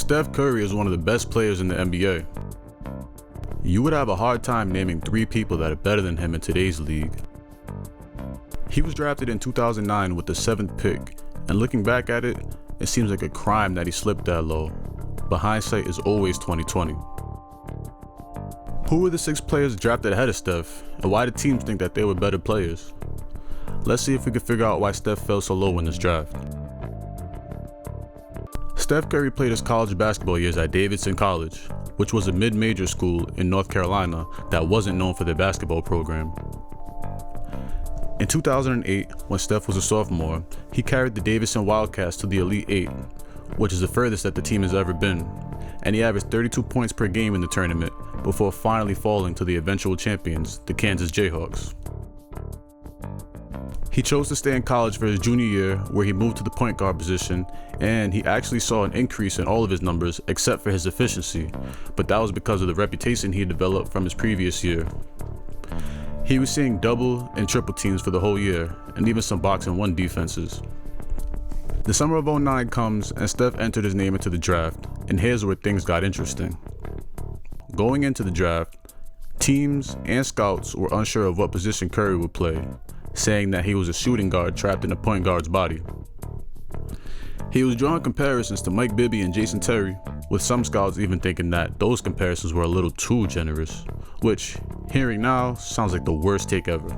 Steph Curry is one of the best players in the NBA. You would have a hard time naming 3 people that are better than him in today's league. He was drafted in 2009 with the 7th pick, and looking back at it, it seems like a crime that he slipped that low, but hindsight is always 20/20. Who were the 6 players drafted ahead of Steph, and why did teams think that they were better players? Let's see if we can figure out why Steph fell so low in this draft. Steph Curry played his college basketball years at Davidson College, which was a mid-major school in North Carolina that wasn't known for their basketball program. In 2008, when Steph was a sophomore, he carried the Davidson Wildcats to the Elite 8, which is the furthest that the team has ever been, and he averaged 32 points per game in the tournament before finally falling to the eventual champions, the Kansas Jayhawks. He chose to stay in college for his junior year, where he moved to the point guard position, and he actually saw an increase in all of his numbers except for his efficiency, but that was because of the reputation he developed from his previous year. He was seeing double and triple teams for the whole year, and even some box and 1 defenses. The summer of '09 comes, and Steph entered his name into the draft, and here's where things got interesting. Going into the draft, teams and scouts were unsure of what position Curry would play, saying that he was a shooting guard trapped in a point guard's body. He was drawing comparisons to Mike Bibby and Jason Terry, with some scouts even thinking that those comparisons were a little too generous, which, hearing now, sounds like the worst take ever.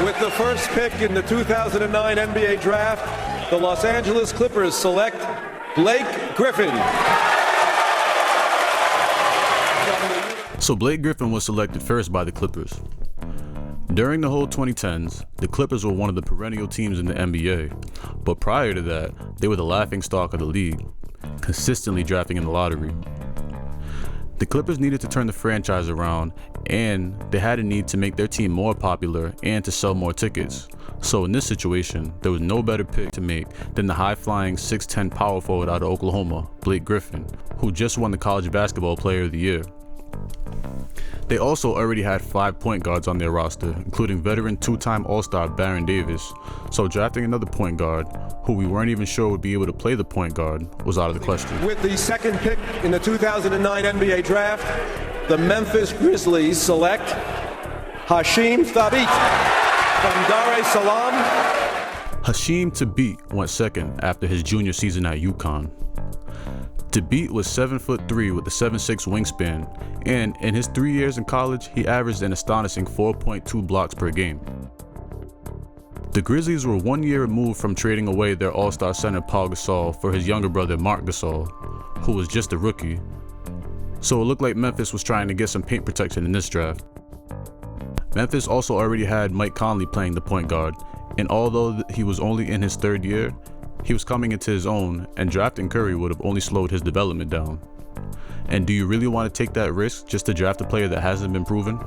With the first pick in the 2009 NBA Draft, the Los Angeles Clippers select Blake Griffin. So Blake Griffin was selected first by the Clippers. During the whole 2010s, the Clippers were one of the perennial teams in the NBA, but prior to that, they were the laughingstock of the league, consistently drafting in the lottery. The Clippers needed to turn the franchise around, and they had a need to make their team more popular and to sell more tickets. So in this situation, there was no better pick to make than the high-flying 6'10" power forward out of Oklahoma, Blake Griffin, who just won the College Basketball Player of the Year. They also already had 5 point guards on their roster, including veteran 2-time All-Star Baron Davis, so drafting another point guard, who we weren't even sure would be able to play the point guard, was out of the question. With the second pick in the 2009 NBA Draft, the Memphis Grizzlies select Hasheem Thabeet from Dar es Salaam. Hasheem Thabeet went second after his junior season at UConn. Thabeet was 7'3" with a 7'6" wingspan, and in his 3 years in college, he averaged an astonishing 4.2 blocks per game. The Grizzlies were 1 year removed from trading away their all-star center Paul Gasol for his younger brother Marc Gasol, who was just a rookie. So it looked like Memphis was trying to get some paint protection in this draft. Memphis also already had Mike Conley playing the point guard, and although he was only in his 3rd year, he was coming into his own, and drafting Curry would have only slowed his development down. And do you really want to take that risk just to draft a player that hasn't been proven?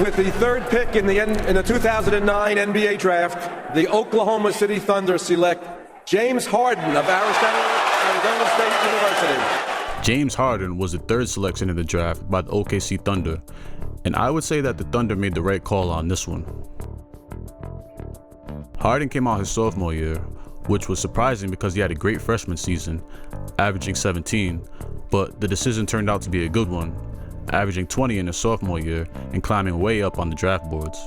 With the 3rd pick in the 2009 NBA Draft, the Oklahoma City Thunder select James Harden of Arizona State University. James Harden was the 3rd selection in the draft by the OKC Thunder, and I would say that the Thunder made the right call on this one. Harden came out his sophomore year, which was surprising because he had a great freshman season, averaging 17, but the decision turned out to be a good one, averaging 20 in his sophomore year and climbing way up on the draft boards.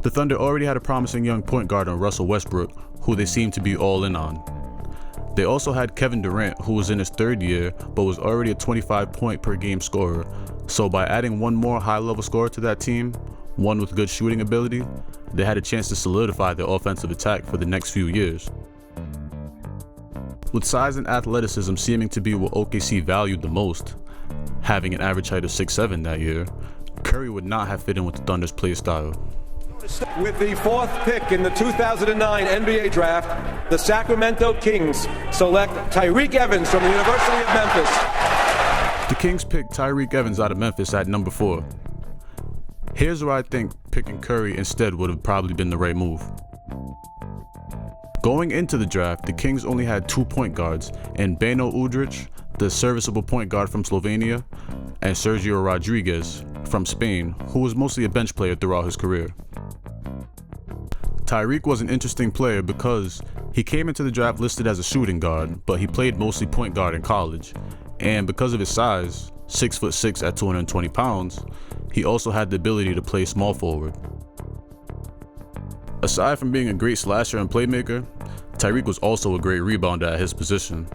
The Thunder already had a promising young point guard in Russell Westbrook, who they seemed to be all in on. They also had Kevin Durant, who was in his 3rd year but was already a 25-point per game scorer, so by adding one more high-level scorer to that team, one with good shooting ability, they had a chance to solidify their offensive attack for the next few years. With size and athleticism seeming to be what OKC valued the most, having an average height of 6'7" that year, Curry would not have fit in with the Thunder's play style. With the 4th pick in the 2009 NBA Draft, the Sacramento Kings select Tyreke Evans from the University of Memphis. The Kings picked Tyreke Evans out of Memphis at number 4. Here's where I think picking Curry instead would have probably been the right move. Going into the draft, the Kings only had 2 point guards, in Beno Udrih, the serviceable point guard from Slovenia, and Sergio Rodriguez from Spain, who was mostly a bench player throughout his career. Tyreke was an interesting player because He came into the draft listed as a shooting guard, but he played mostly point guard in college, and because of his size, 6'6" at 220 pounds, he also had the ability to play small forward. Aside from being a great slasher and playmaker, Tyreek was also a great rebounder at his position.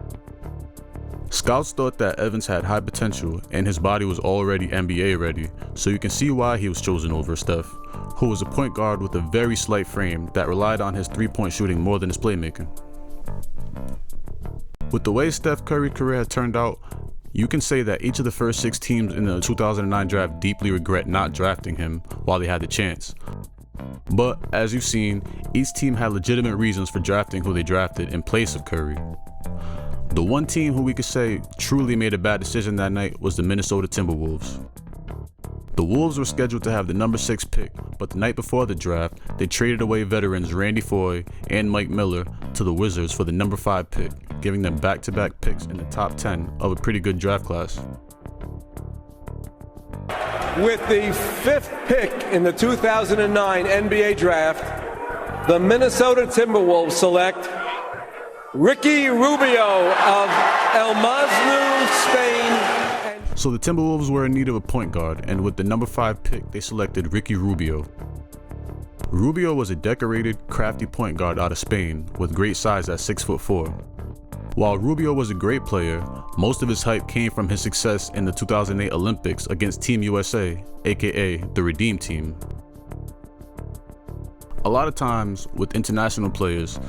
Scouts thought that Evans had high potential and his body was already NBA ready, so you can see why he was chosen over Steph, who was a point guard with a very slight frame that relied on his three-point shooting more than his playmaking. With the way Steph Curry's career had turned out, you can say that each of the first 6 teams in the 2009 draft deeply regret not drafting him while they had the chance. But as you've seen, each team had legitimate reasons for drafting who they drafted in place of Curry. The one team who we could say truly made a bad decision that night was the Minnesota Timberwolves. The Wolves were scheduled to have the number 6 pick, but the night before the draft, they traded away veterans Randy Foye and Mike Miller to the Wizards for the number 5 pick, giving them back-to-back picks in the top 10 of a pretty good draft class. With the 5th pick in the 2009 NBA draft, the Minnesota Timberwolves select Ricky Rubio of El Masnou, Spain. So the Timberwolves were in need of a point guard, and with the number 5 pick, they selected Ricky Rubio. Rubio was a decorated, crafty point guard out of Spain with great size at 6'4". While Rubio was a great player, most of his hype came from his success in the 2008 Olympics against Team USA, aka the Redeem Team. A lot of times, with international players,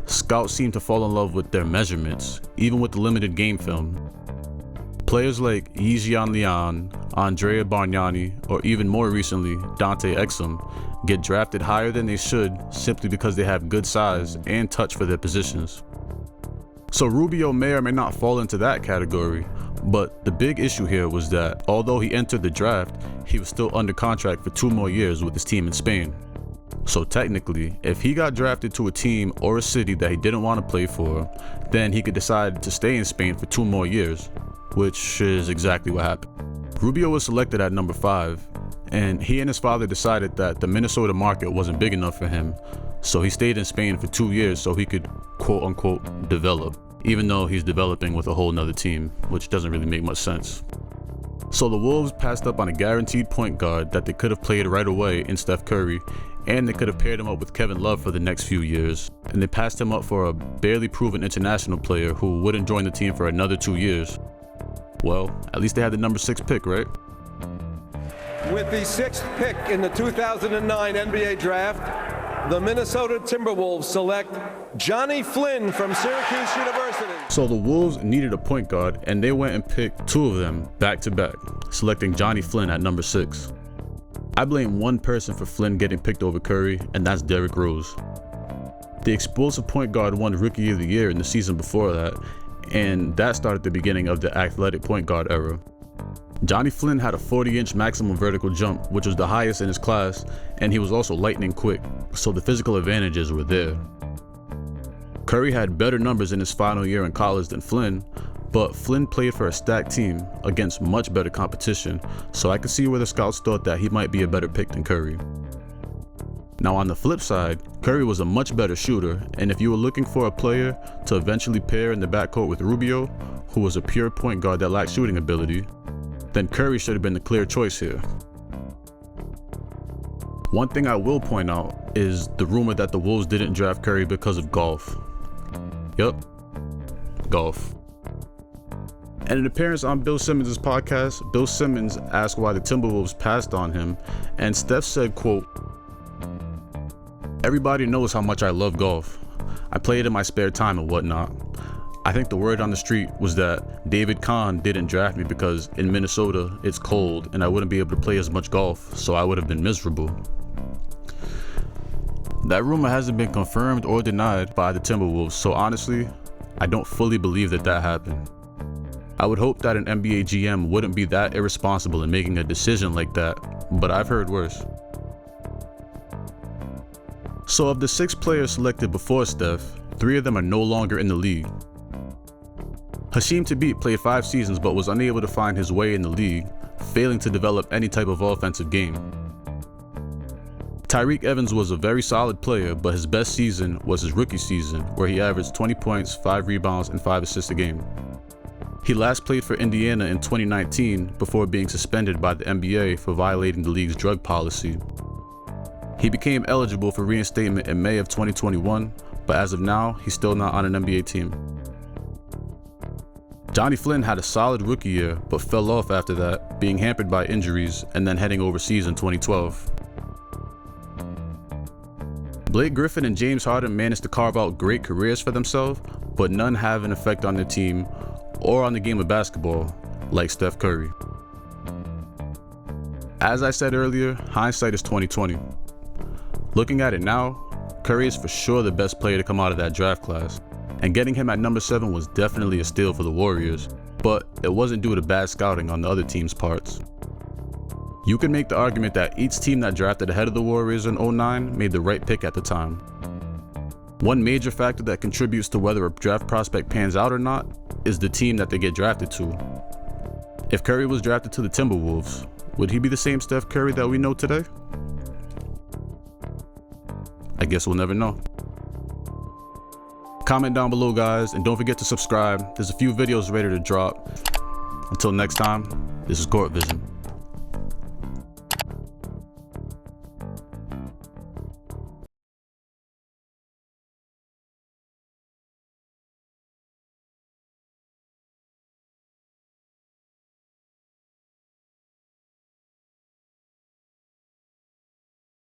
scouts seem to fall in love with their measurements, even with the limited game film. Players like Yijian Lian, Andrea Bargnani, or even more recently, Dante Exum, get drafted higher than they should simply because they have good size and touch for their positions. So Rubio may or may not fall into that category, but the big issue here was that although he entered the draft, he was still under contract for 2 more years with his team in Spain. So technically, if he got drafted to a team or a city that he didn't want to play for, then he could decide to stay in Spain for 2 more years, which is exactly what happened. Rubio was selected at number 5, and he and his father decided that the Minnesota market wasn't big enough for him, so he stayed in Spain for 2 years so he could quote-unquote develop, even though he's developing with a whole nother team, which doesn't really make much sense. So the Wolves passed up on a guaranteed point guard that they could have played right away in Steph Curry, and they could have paired him up with Kevin Love for the next few years, and they passed him up for a barely proven international player who wouldn't join the team for another 2 years. Well, at least they had the number 6 pick, right? With the 6th pick in the 2009 NBA draft, the Minnesota Timberwolves select Johnny Flynn from Syracuse University. So the Wolves needed a point guard, and they went and picked 2 of them back to back, selecting Johnny Flynn at number 6. I blame one person for Flynn getting picked over Curry, and that's Derrick Rose. The explosive point guard won Rookie of the Year in the season before that, and that started the beginning of the athletic point guard era. Johnny Flynn had a 40-inch maximum vertical jump, which was the highest in his class, and he was also lightning quick, so the physical advantages were there. Curry had better numbers in his final year in college than Flynn, but Flynn played for a stacked team against much better competition, so I could see where the scouts thought that he might be a better pick than Curry. Now on the flip side, Curry was a much better shooter, and if you were looking for a player to eventually pair in the backcourt with Rubio, who was a pure point guard that lacked shooting ability, then Curry should have been the clear choice here. One thing I will point out is the rumor that the Wolves didn't draft Curry because of golf. Yup, golf. In an appearance on Bill Simmons' podcast, Bill Simmons asked why the Timberwolves passed on him, and Steph said, quote, "Everybody knows how much I love golf. I play it in my spare time and whatnot. I think the word on the street was that David Kahn didn't draft me because in Minnesota it's cold and I wouldn't be able to play as much golf, so I would have been miserable." That rumor hasn't been confirmed or denied by the Timberwolves, so honestly, I don't fully believe that happened. I would hope that an NBA GM wouldn't be that irresponsible in making a decision like that, but I've heard worse. So of the 6 players selected before Steph, 3 of them are no longer in the league. Hasheem Thabeet played 5 seasons but was unable to find his way in the league, failing to develop any type of offensive game. Tyreke Evans was a very solid player, but his best season was his rookie season, where he averaged 20 points, 5 rebounds, and 5 assists a game. He last played for Indiana in 2019 before being suspended by the NBA for violating the league's drug policy. He became eligible for reinstatement in May of 2021, but as of now, he's still not on an NBA team. Johnny Flynn had a solid rookie year, but fell off after that, being hampered by injuries and then heading overseas in 2012. Blake Griffin and James Harden managed to carve out great careers for themselves, but none have an effect on their team or on the game of basketball, like Steph Curry. As I said earlier, hindsight is 2020. Looking at it now, Curry is for sure the best player to come out of that draft class, and getting him at number 7 was definitely a steal for the Warriors, but it wasn't due to bad scouting on the other team's parts. You can make the argument that each team that drafted ahead of the Warriors in 2009 made the right pick at the time. One major factor that contributes to whether a draft prospect pans out or not is the team that they get drafted to. If Curry was drafted to the Timberwolves, would he be the same Steph Curry that we know today? I guess we'll never know. Comment down below, guys, and don't forget to subscribe. There's a few videos ready to drop. Until next time, this is Court Vision.